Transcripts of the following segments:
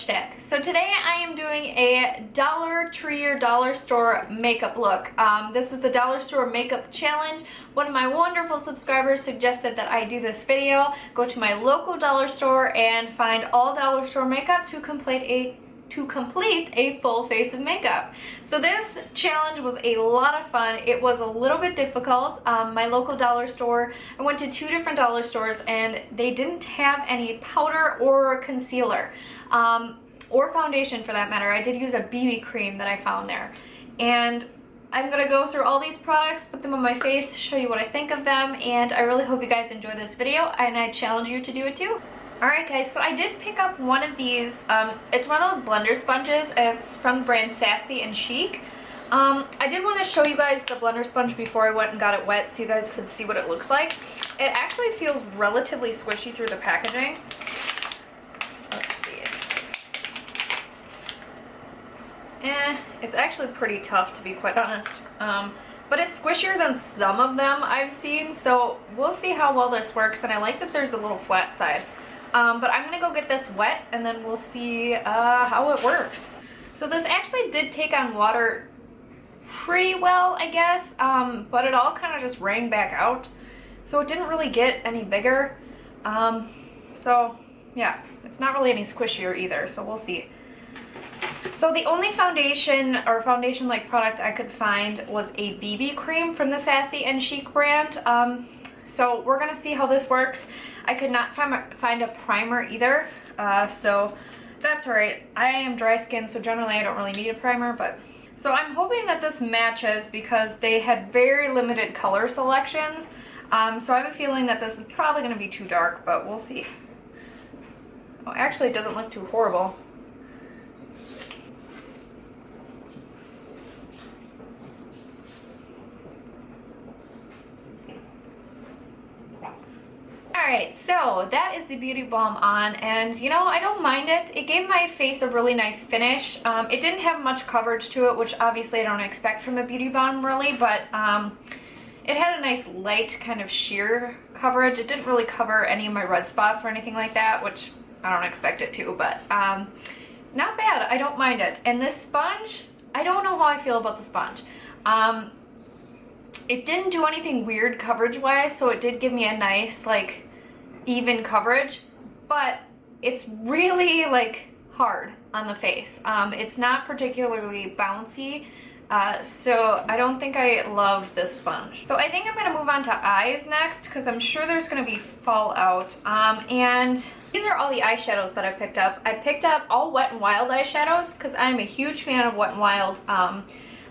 Shack. So today I am doing a Dollar Tree or dollar store makeup look. This is the dollar store makeup challenge. One of my wonderful subscribers suggested that I do this video. Go to my local dollar store and find all dollar store makeup to complete a full face of makeup. So this challenge was a lot of fun. It was a little bit difficult. My local dollar store, I went to 2 different dollar stores and they didn't have any powder or concealer, or foundation for that matter. I did use a BB cream that I found there. And I'm gonna go through all these products, put them on my face, show you what I think of them, and I really hope you guys enjoy this video, and I challenge you to do it too. Alright guys, so I did pick up one of these. It's one of those blender sponges. It's from the brand Sassy Chic. I did want to show you guys the blender sponge before I went and got it wet so you guys could see what it looks like. It actually feels relatively squishy through the packaging. Let's see. It's actually pretty tough, to be quite honest. But it's squishier than some of them I've seen, so we'll see how well this works, and I like that there's a little flat side. But I'm gonna go get this wet and then we'll see how it works. So this actually did take on water pretty well, I guess, but it all kind of just rang back out. So it didn't really get any bigger. So yeah, it's not really any squishier either, so we'll see. So the only foundation or foundation-like product I could find was a BB cream from the Sassy Chic brand. So we're gonna see how this works. I could not find a primer either, so that's alright. I am dry skin, so generally I don't really need a primer, but... So I'm hoping that this matches because they had very limited color selections. So I have a feeling that this is probably gonna be too dark, but we'll see. Oh, actually it doesn't look too horrible. Alright, so that is the Beauty Balm on, and you know, I don't mind it. It gave my face a really nice finish. It didn't have much coverage to it, which obviously I don't expect from a Beauty Balm really, but it had a nice light kind of sheer coverage. It didn't really cover any of my red spots or anything like that, which I don't expect it to, but not bad. I don't mind it. And this sponge, I don't know how I feel about the sponge. It didn't do anything weird coverage-wise, so it did give me a nice, like, even coverage, but it's really, like, hard on the face. It's not particularly bouncy, so I don't think I love this sponge. So I think I'm going to move on to eyes next, because I'm sure there's going to be fallout. And these are all the eyeshadows that I picked up. I picked up all Wet n Wild eyeshadows, because I'm a huge fan of Wet n Wild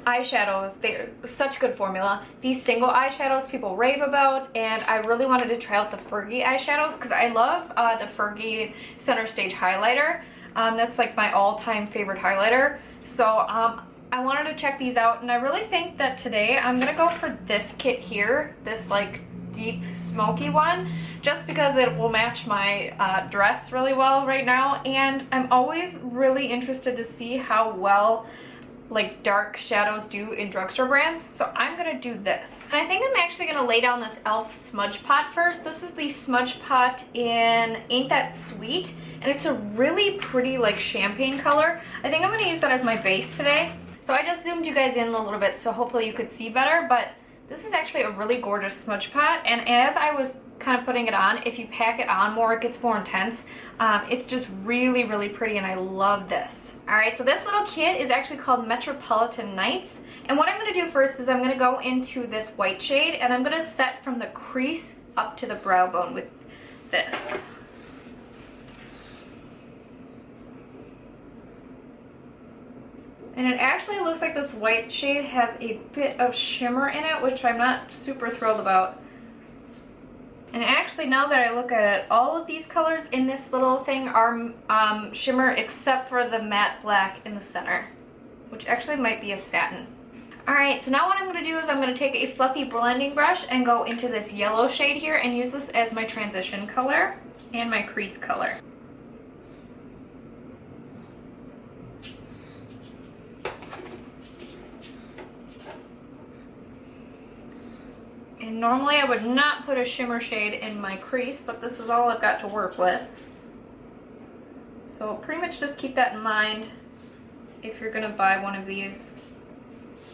eyeshadows. They're such good formula. These single eyeshadows people rave about, and I really wanted to try out the Fergie eyeshadows because I love the Fergie Center Stage highlighter. That's like my all-time favorite highlighter. So I wanted to check these out, and I really think that today I'm gonna go for this kit here, this like deep smoky one, just because it will match my dress really well right now, and I'm always really interested to see how well like dark shadows do in drugstore brands, so I'm gonna do this. And I think I'm actually gonna lay down this e.l.f. smudge pot first. This is the smudge pot in Ain't That Sweet, and it's a really pretty like champagne color. I think I'm gonna use that as my base today. So I just zoomed you guys in a little bit so hopefully you could see better, but this is actually a really gorgeous smudge pot, and as I was kind of putting it on, if you pack it on more, it gets more intense. It's just really, really pretty, and I love this. Alright, so this little kit is actually called Metropolitan Nights, and what I'm going to do first is I'm going to go into this white shade, and I'm going to set from the crease up to the brow bone with this. And it actually looks like this white shade has a bit of shimmer in it, which I'm not super thrilled about. And actually, now that I look at it, all of these colors in this little thing are shimmer except for the matte black in the center, which actually might be a satin. Alright, so now what I'm going to do is I'm going to take a fluffy blending brush and go into this yellow shade here and use this as my transition color and my crease color. And normally I would not put a shimmer shade in my crease, but this is all I've got to work with. So pretty much just keep that in mind if you're gonna buy one of these.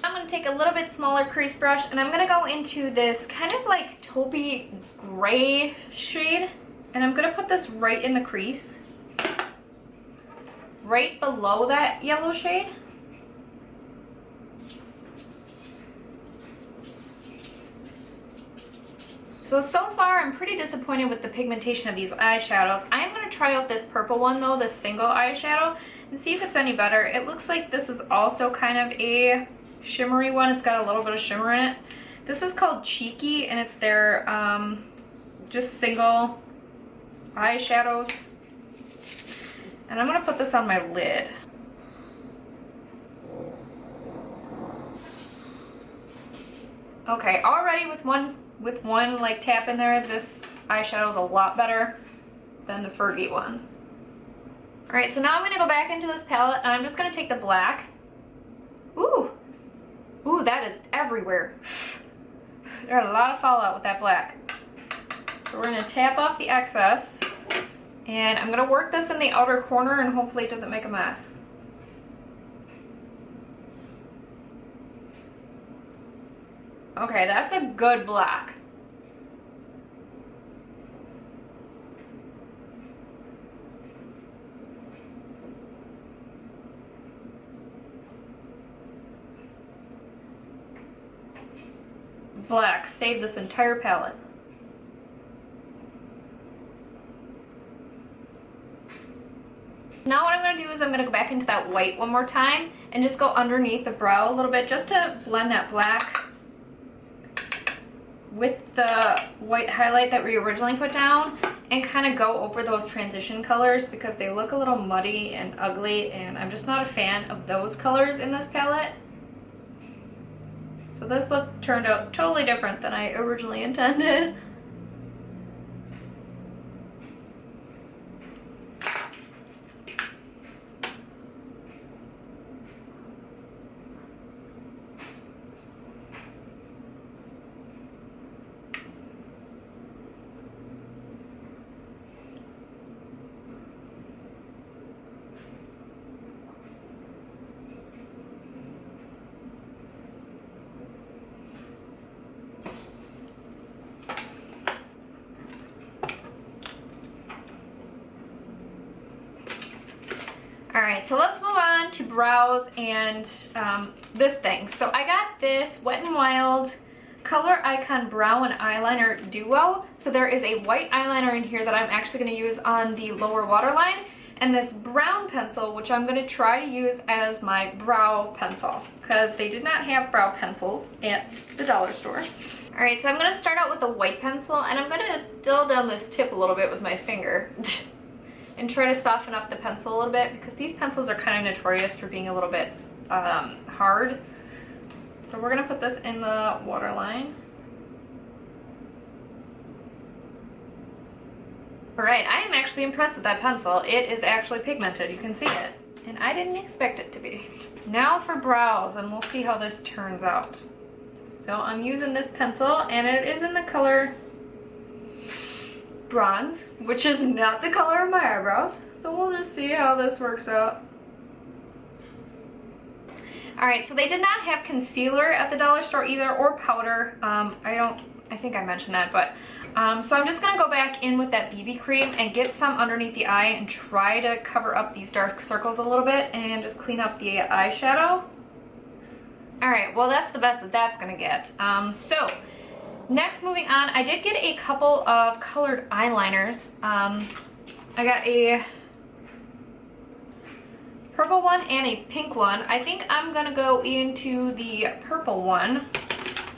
I'm gonna take a little bit smaller crease brush and I'm gonna go into this kind of like taupey gray shade, and I'm gonna put this right in the crease, right below that yellow shade. So far I'm pretty disappointed with the pigmentation of these eyeshadows. I am going to try out this purple one though, this single eyeshadow, and see if it's any better. It looks like this is also kind of a shimmery one. It's got a little bit of shimmer in it. This is called Cheeky, and it's their just single eyeshadows. And I'm going to put this on my lid. Okay, already with one like tap in there, this eyeshadow is a lot better than the Fergie ones. Alright, so now I'm going to go back into this palette and I'm just going to take the black. Ooh, that is everywhere. There's a lot of fallout with that black. So we're going to tap off the excess and I'm going to work this in the outer corner and hopefully it doesn't make a mess. Okay, that's a good black. Black, save this entire palette. Now what I'm going to do is I'm going to go back into that white one more time and just go underneath the brow a little bit just to blend that black with the white highlight that we originally put down, and kind of go over those transition colors because they look a little muddy and ugly, and I'm just not a fan of those colors in this palette. So this look turned out totally different than I originally intended. Alright, so let's move on to brows and this thing. So I got this Wet n Wild Color Icon Brow and Eyeliner Duo. So there is a white eyeliner in here that I'm actually going to use on the lower waterline, and this brown pencil, which I'm going to try to use as my brow pencil, because they did not have brow pencils at the dollar store. Alright, so I'm going to start out with a white pencil, and I'm going to dull down this tip a little bit with my finger. And try to soften up the pencil a little bit, because these pencils are kind of notorious for being a little bit hard. So we're going to put this in the waterline. Alright, I am actually impressed with that pencil. It is actually pigmented, you can see it. And I didn't expect it to be. Now for brows, and we'll see how this turns out. So I'm using this pencil, and it is in the color Bronze, which is not the color of my eyebrows. So we'll just see how this works out. Alright, so they did not have concealer at the dollar store either, or powder. I think I mentioned that, but so I'm just gonna go back in with that BB cream and get some underneath the eye and try to cover up these dark circles a little bit and just clean up the eyeshadow. Alright, well that's the best that that's gonna get. So next, moving on, I did get a couple of colored eyeliners. I got a purple one and a pink one. I think I'm gonna go into the purple one.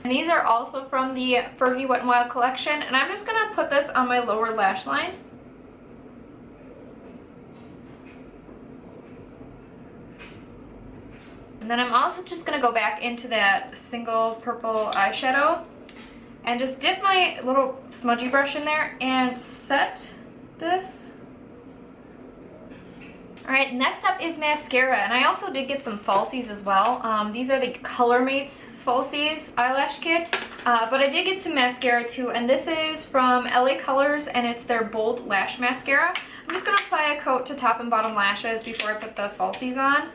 And these are also from the Fergie Wet n Wild collection, and I'm just gonna put this on my lower lash line. And then I'm also just gonna go back into that single purple eyeshadow and just dip my little smudgy brush in there and set this. Alright, next up is mascara, and I also did get some falsies as well. These are the Colormates Falsies Eyelash Kit, but I did get some mascara too, and this is from LA Colors, and it's their Bold Lash Mascara. I'm just gonna apply a coat to top and bottom lashes before I put the falsies on.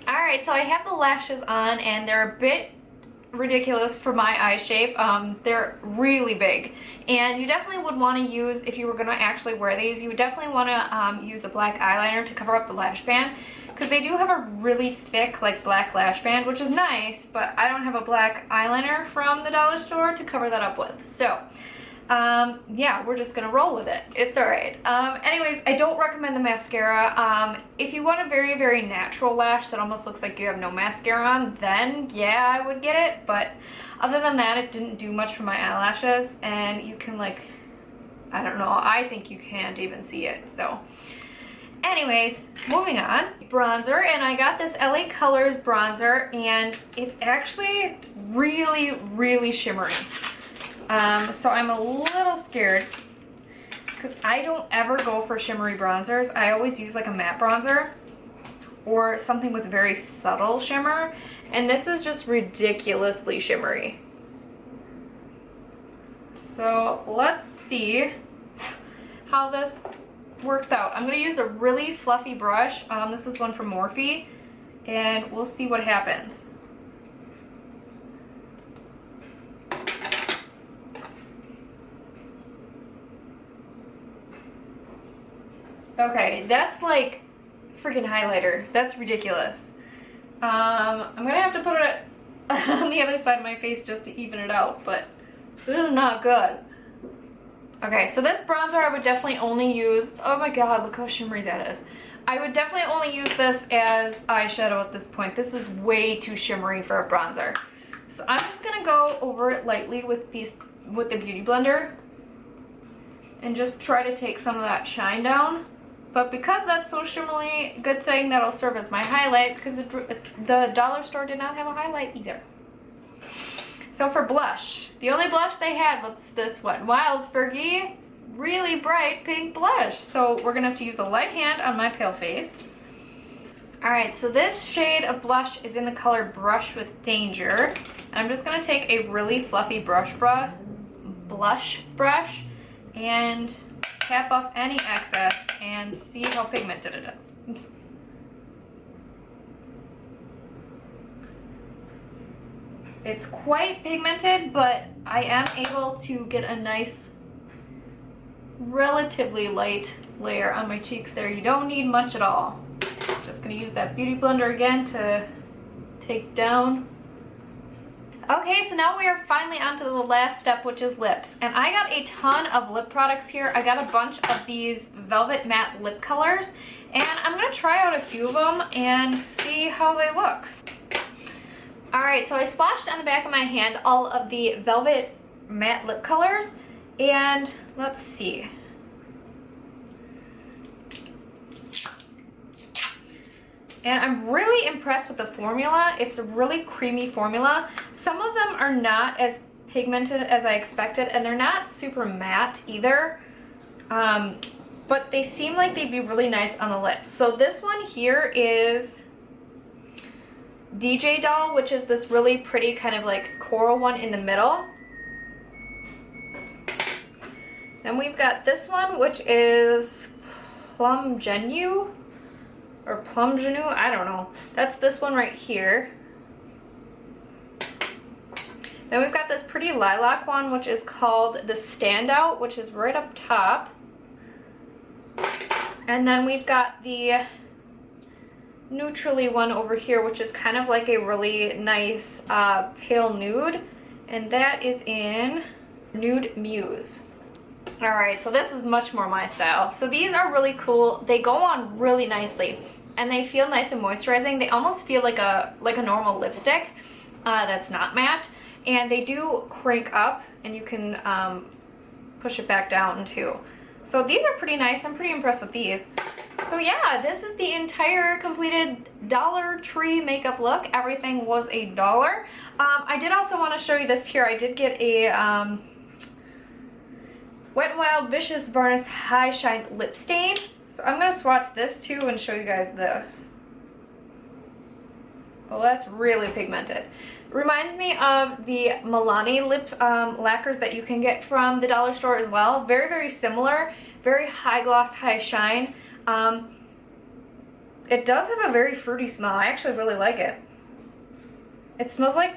Alright, so I have the lashes on and they're a bit ridiculous for my eye shape. They're really big, and you definitely would want to use, if you were going to actually wear these, you would definitely want to use a black eyeliner to cover up the lash band, because they do have a really thick like black lash band, which is nice, but I don't have a black eyeliner from the dollar store to cover that up with. So yeah, we're just gonna roll with it. It's alright. Anyways, I don't recommend the mascara. If you want a very, very natural lash that almost looks like you have no mascara on, then yeah, I would get it. But other than that, it didn't do much for my eyelashes, and you can like, I don't know, I think you can't even see it. So anyways, moving on. Bronzer, and I got this LA Colors bronzer, and it's actually really, really shimmery. So I'm a little scared because I don't ever go for shimmery bronzers. I always use like a matte bronzer or something with very subtle shimmer, and this is just ridiculously shimmery. So let's see how this works out. I'm gonna use a really fluffy brush. This is one from Morphe, and we'll see what happens. Okay, that's like freaking highlighter. That's ridiculous. I'm gonna have to put it on the other side of my face just to even it out, but this is not good. Okay, so this bronzer I would definitely only use, oh my god, look how shimmery that is. I would definitely only use this as eyeshadow at this point. This is way too shimmery for a bronzer. So I'm just gonna go over it lightly with the Beauty Blender and just try to take some of that shine down. But because that's so shimmery, good thing that'll serve as my highlight, because the dollar store did not have a highlight either. So for blush, the only blush they had was this one, Wild Fergie, really bright pink blush. So we're gonna have to use a light hand on my pale face. Alright, so this shade of blush is in the color Brush with Danger. And I'm just gonna take a really fluffy blush brush and tap off any excess and see how pigmented it is. It's quite pigmented, but I am able to get a nice, relatively light layer on my cheeks there. You don't need much at all. Just gonna use that Beauty Blender again to take down. Okay, so now we are finally on to the last step, which is lips. And I got a ton of lip products here. I got a bunch of these Velvet Matte lip colors, and I'm gonna try out a few of them and see how they look. Alright, so I swatched on the back of my hand all of the Velvet Matte lip colors, and let's see. And I'm really impressed with the formula. It's a really creamy formula. Some of them are not as pigmented as I expected, and they're not super matte either. But they seem like they'd be really nice on the lips. So this one here is DJ Doll, which is this really pretty kind of like coral one in the middle. Then we've got this one, which is Plum Genu. Or Plum Genu, I don't know. That's this one right here. Then we've got this pretty lilac one, which is called the Standout, which is right up top. And then we've got the neutrally one over here, which is kind of like a really nice pale nude. And that is in Nude Muse. Alright, so this is much more my style. So these are really cool. They go on really nicely, and they feel nice and moisturizing. They almost feel like a normal lipstick that's not matte, and they do crank up, and you can push it back down too. So these are pretty nice. I'm pretty impressed with these. So yeah, this is the entire completed Dollar Tree makeup look. Everything was $1. I did also want to show you this here. I did get a Wet n Wild Vicious Varnish High Shine Lip Stain. So I'm going to swatch this too and show you guys this. Oh, that's really pigmented. Reminds me of the Milani lip lacquers that you can get from the dollar store as well. Very, very similar. very high gloss, high shine. It does have a very fruity smell. I actually really like it. It smells kind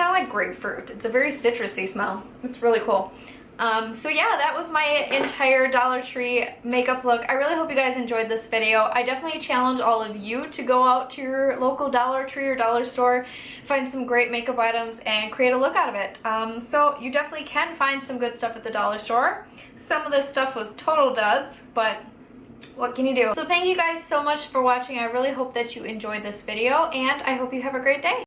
of like grapefruit. It's a very citrusy smell. It's really cool. So yeah, that was my entire Dollar Tree makeup look. I really hope you guys enjoyed this video. I definitely challenge all of you to go out to your local Dollar Tree or dollar store, find some great makeup items, and create a look out of it. So you definitely can find some good stuff at the dollar store. Some of this stuff was total duds, but what can you do? So thank you guys so much for watching. I really hope that you enjoyed this video, and I hope you have a great day.